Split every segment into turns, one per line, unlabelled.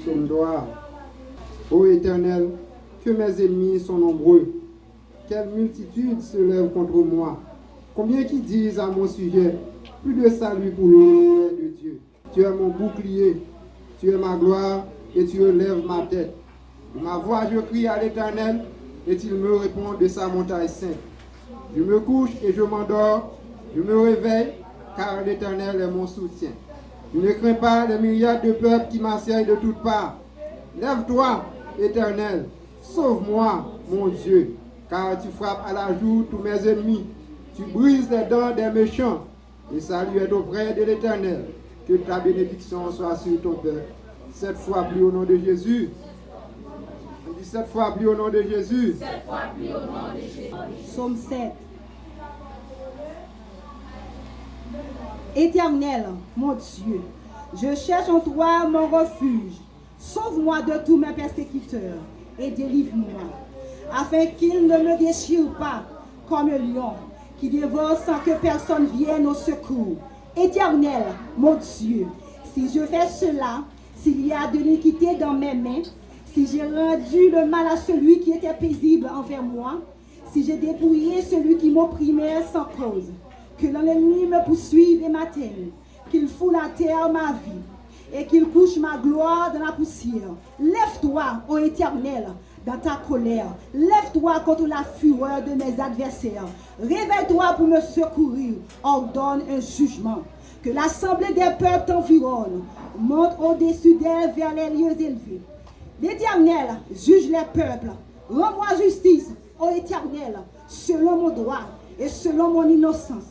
Psaume gloire. Ô Éternel, que mes ennemis sont nombreux. Quelle multitude se lève contre moi. Combien qui disent à mon sujet, plus de salut pour l'honneur de Dieu. Tu es mon bouclier, tu es ma gloire et tu relèves ma tête. De ma voix je crie à l'Éternel et il me répond de sa montagne sainte. Je me couche et je m'endors, je me réveille car l'Éternel est mon soutien. Je ne crains pas les milliards de peuples qui m'assaillent de toutes parts. Lève-toi, Éternel, sauve-moi, mon Dieu, car tu frappes à la joue tous mes ennemis. Tu brises les dents des méchants. Le salut est auprès de l'Éternel. Que ta bénédiction soit sur ton peuple. 7 fois plus au nom de Jésus. On dit 7 fois plus au nom de Jésus.
7 fois plus au nom de Jésus.
Psaume 7. Éternel, mon Dieu, je cherche en toi mon refuge. Sauve-moi de tous mes persécuteurs et délivre-moi, afin qu'ils ne me déchirent pas comme un lion qui dévore sans que personne vienne au secours. Éternel, mon Dieu, si je fais cela, s'il y a de l'iniquité dans mes mains, si j'ai rendu le mal à celui qui était paisible envers moi, si j'ai dépouillé celui qui m'opprimait sans cause, que l'ennemi me poursuive et m'atteigne, qu'il foule à terre ma vie, et qu'il couche ma gloire dans la poussière. Lève-toi, ô Éternel, dans ta colère. Lève-toi contre la fureur de mes adversaires. Réveille-toi pour me secourir. Ordonne un jugement. Que l'assemblée des peuples t'environne. Monte au-dessus d'elle vers les lieux élevés. L'Éternel juge les peuples. Rends-moi justice, ô Éternel, selon mon droit et selon mon innocence.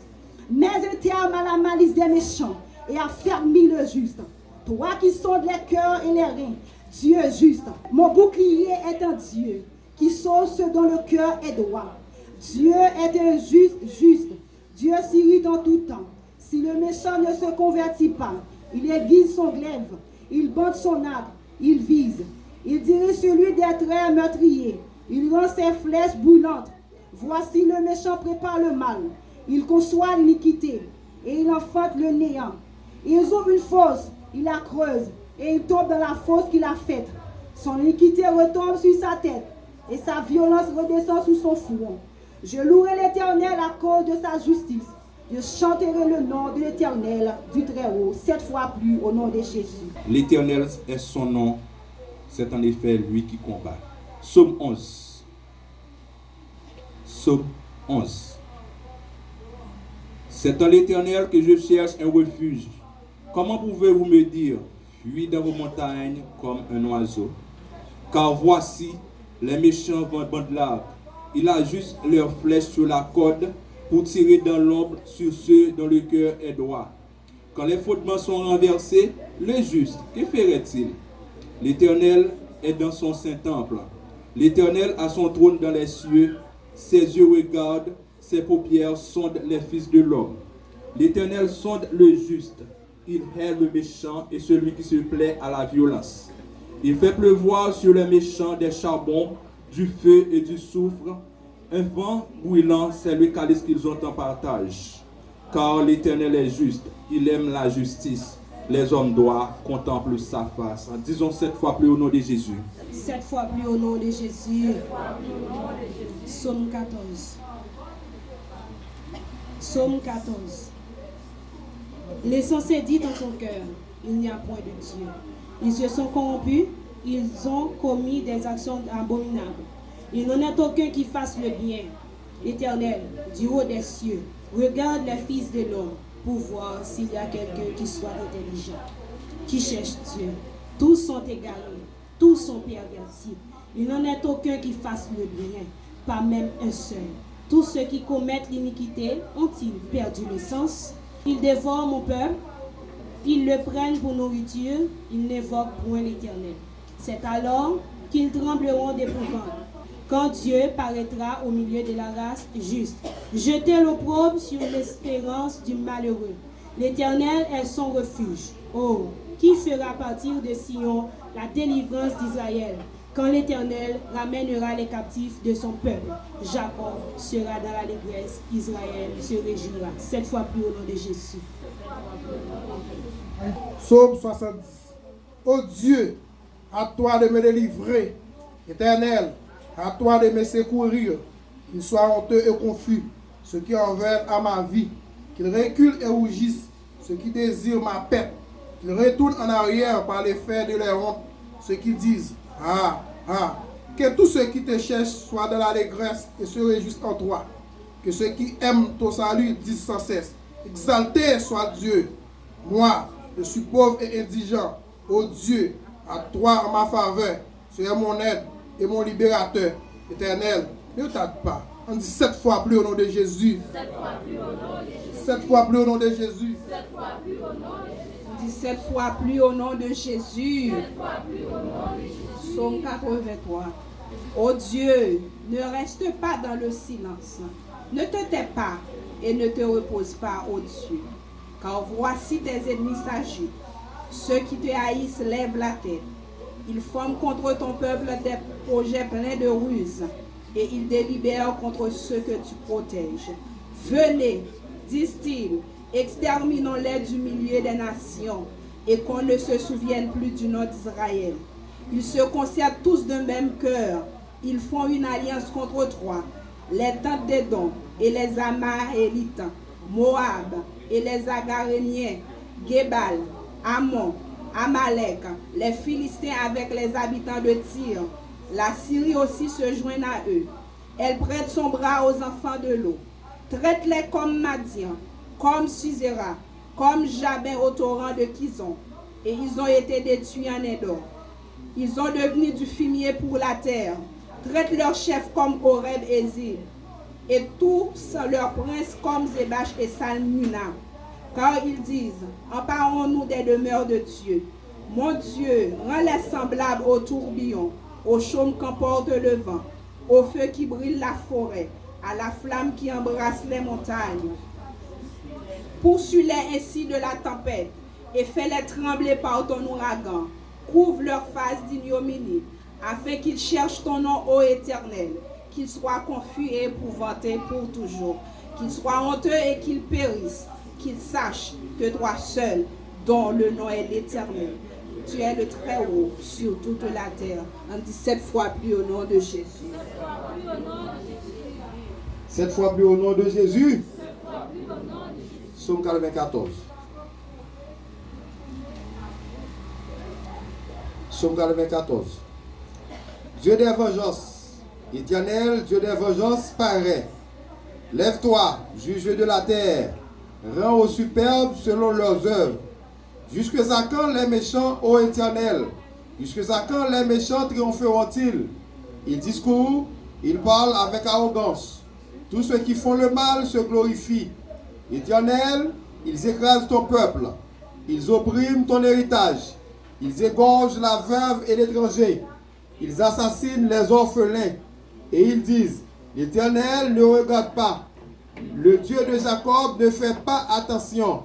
Mets un terme à la malice des méchants et affermis le juste. Toi qui sondes les cœurs et les reins, Dieu juste, mon bouclier est un Dieu qui sauve ceux dont le cœur est droit. Dieu est un juste. Dieu s'irrite en tout temps. Si le méchant ne se convertit pas, il aiguise son glaive, il bande son arc, il vise. Il dirige celui des traits meurtriers, il rend ses flèches brûlantes. Voici le méchant prépare le mal, il conçoit l'iniquité et il enfante le néant. Il ouvre une fosse, il la creuse et il tombe dans la fosse qu'il a faite. Son iniquité retombe sur sa tête et sa violence redescend sous son front. Je louerai l'Éternel à cause de sa justice. Je chanterai le nom de l'Éternel du Très-Haut, 7 fois plus au nom de Jésus.
L'Éternel est son nom, c'est en effet lui qui combat. Psaume 11. Psaume 11. C'est en l'Éternel que je cherche un refuge. Comment pouvez-vous me dire, fuis dans vos montagnes comme un oiseau? Car voici, les méchants bandent l'arc. Ils ajustent leurs flèches sur la corde pour tirer dans l'ombre sur ceux dont le cœur est droit. Quand les fondements sont renversés, le juste, que ferait-il? L'Éternel est dans son saint temple. L'Éternel a son trône dans les cieux. Ses yeux regardent, ses paupières sondent les fils de l'homme. L'Éternel sonde le juste. Il hait le méchant et celui qui se plaît à la violence. Il fait pleuvoir sur les méchants des charbons, du feu et du soufre. Un vent brûlant, c'est le calice qu'ils ont en partage. Car l'Éternel est juste, il aime la justice. Les hommes droits contemplent sa face. Disons 7 fois plus au nom de Jésus.
7 fois plus au nom de Jésus. Psaume 14. Psaume 14. L'essentiel dit dans son cœur, il n'y a point de Dieu. Ils se sont corrompus, ils ont commis des actions abominables. Il n'en est aucun qui fasse le bien. L'Éternel, du haut des cieux, regarde les fils de l'homme pour voir s'il y a quelqu'un qui soit intelligent, qui cherche Dieu. Tous sont égarés, tous sont pervertis. Il n'en est aucun qui fasse le bien, pas même un seul. Tous ceux qui commettent l'iniquité ont-ils perdu le sens? Ils dévorent mon peuple, ils le prennent pour nourriture, ils n'évoquent point l'Éternel. C'est alors qu'ils trembleront d'épouvante, quand Dieu paraîtra au milieu de la race juste. Jetez l'opprobre sur l'espérance du malheureux. L'Éternel est son refuge. Oh, qui fera partir de Sion la délivrance d'Israël, quand l'Éternel ramènera les captifs de son peuple? Jacob sera dans l'allégresse, Israël se réjouira. 7 fois plus au nom de Jésus.
Psaume 70. Ô Dieu,
À toi de me délivrer, Éternel, à toi de me secourir, qu'ils soient honteux et confus, ceux qui en veulent à ma vie, qu'ils reculent et rougissent, ceux qui désirent ma perte, qu'ils retournent en arrière par l'effet de leur honte, ceux qui disent, ah, ah, que tous ceux qui te cherchent soient dans l'allégresse et se réjouissent en toi, que ceux qui aiment ton salut disent sans cesse, exalté soit Dieu, moi, je suis pauvre et indigent, ô Dieu, à toi en ma faveur, tu es mon aide et mon libérateur. Éternel, ne tarde pas. On dit 7 fois plus au nom de Jésus.
7 fois plus au nom de Jésus.
7 fois plus au nom de Jésus.
7 fois plus au nom de Jésus.
17 fois plus au nom de Jésus.
7 fois plus au nom de Jésus.
Psaume 83. Ô Dieu, ne reste pas dans le silence. Ne te tais pas et ne te repose pas, ô Dieu. Car voici tes ennemis s'agitent. Ceux qui te haïssent lèvent la tête. Ils forment contre ton peuple des projets pleins de ruses et ils délibèrent contre ceux que tu protèges. Venez, disent-ils, exterminons-les du milieu des nations et qu'on ne se souvienne plus du nom d'Israël. Ils se concertent tous d'un même cœur. Ils font une alliance contre toi. Les tentes d'Édom et les Amaélites, Moab et les Agaréniens, Gébal, Ammon, Amalek, les Philistins avec les habitants de Tyr. La Syrie aussi se joint à eux. Elle prête son bras aux enfants de l'eau. Traite-les comme Madian, comme Sisera, comme Jabin au torrent de Kizon. Et ils ont été détruits en Édom. Ils ont devenu du fumier pour la terre. Traite leurs chefs comme Oreb et Zib, et tous leurs princes comme Zébash et Salmuna. Car ils disent, emparons-nous des demeures de Dieu. Mon Dieu, rends-les semblables au tourbillon, au chaume qu'emporte le vent, au feu qui brûle la forêt, à la flamme qui embrasse les montagnes. Poursuis-les ainsi de la tempête, et fais-les trembler par ton ouragan. Couvre leur face d'ignominie, afin qu'ils cherchent ton nom, ô Éternel, qu'ils soient confus et épouvantés pour toujours, qu'ils soient honteux et qu'ils périssent, qu'ils sachent que toi seul, dont le nom est l'Éternel, tu es le Très-Haut sur toute la terre. On dit 7 fois plus au nom de Jésus.
7 fois plus au nom de Jésus. Psaume 94. Psaume 94. Dieu des vengeances, Éternel, Dieu des vengeances, paraît. Lève-toi, juge de la terre, rends aux superbes selon leurs œuvres. Jusqu'à quand les méchants, ô Éternel? Jusqu'à quand les méchants triompheront-ils? Ils discourent, ils parlent avec arrogance. Tous ceux qui font le mal se glorifient. Éternel, ils écrasent ton peuple. Ils oppriment ton héritage. Ils égorgent la veuve et l'étranger. Ils assassinent les orphelins. Et ils disent, l'Éternel ne regarde pas. Le Dieu de Jacob ne fait pas attention.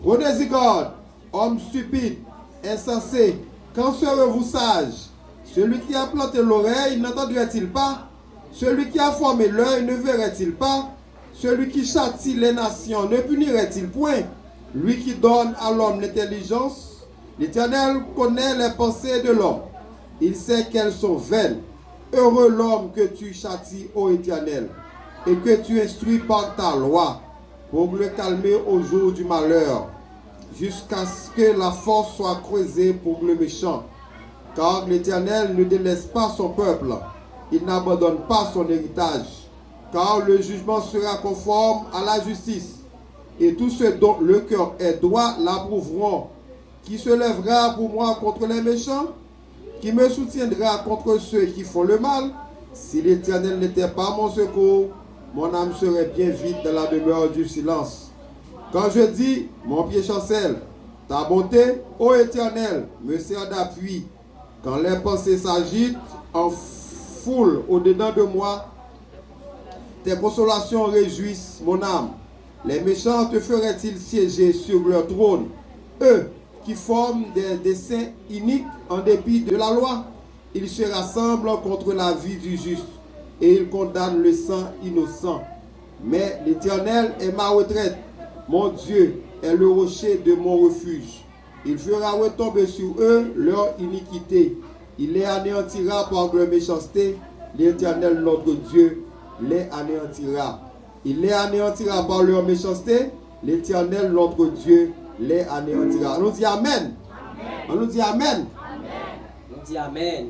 Prenez-y garde, hommes stupides, insensés. Quand serez-vous sages? Celui qui a planté l'oreille n'entendrait-il pas? Celui qui a formé l'œil ne verrait-il pas? Celui qui châtie les nations ne punirait-il point? Lui qui donne à l'homme l'intelligence, l'Éternel connaît les pensées de l'homme. Il sait qu'elles sont vaines. Heureux l'homme que tu châties, ô Éternel, et que tu instruis par ta loi, pour le calmer au jour du malheur, jusqu'à ce que la force soit creusée pour le méchant. Car l'Éternel ne délaisse pas son peuple, il n'abandonne pas son héritage. Car le jugement sera conforme à la justice, et tous ceux dont le cœur est droit l'approuveront. Qui se lèvera pour moi contre les méchants? Qui me soutiendra contre ceux qui font le mal? Si l'Éternel n'était pas mon secours, mon âme serait bien vite dans la demeure du silence. Quand je dis, mon pied chancelle, ta bonté, ô Éternel, me sert d'appui. Quand les pensées s'agitent en foule au-dedans de moi, tes consolations réjouissent mon âme. Les méchants te feraient-ils siéger sur leur trône? Eux qui forment des desseins iniques en dépit de la loi, ils se rassemblent contre la vie du juste et ils condamnent le sang innocent. Mais l'Éternel est ma retraite, mon Dieu est le rocher de mon refuge. Il fera retomber sur eux leur iniquité. Il les anéantira par leur méchanceté. L'Éternel, notre Dieu, les anéantira. Il les anéantira par leur méchanceté. L'Éternel, notre Dieu, les anéantira. On nous dit Amen. On nous dit Amen.
On nous dit Amen.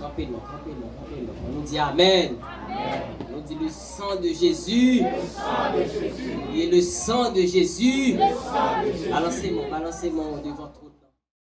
Campez-nous, campez-nous, campez-nous. On nous dit Amen. On nous dit le sang de Jésus. Et le sang de Jésus. Balancez-moi devant trop.